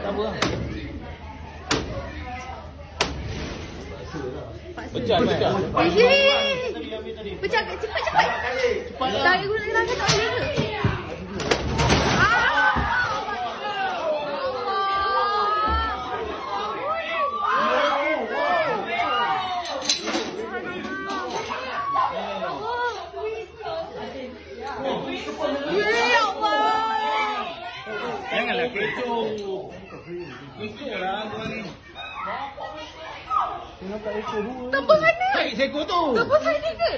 tak apa. Pecah. Pecah cepat. Tak guna tenaga tak boleh ke? Janganlah kecoh. Kecoh lah tuan ni. Kenapa ekor dua? Tambah mana? Baik seekor tu. Tambah sana ke?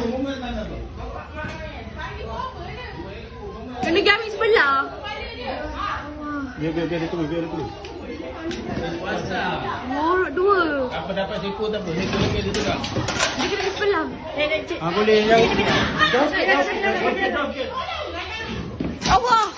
Moment tak tu. Kena pergi ambil sebelah. Biar dia terus. Oh, dua. Apa dapat seekor tak apa. Seekor lebih dia tukar. Dia kena pergi sebelah. Boleh jauh. Allah. Tak buat.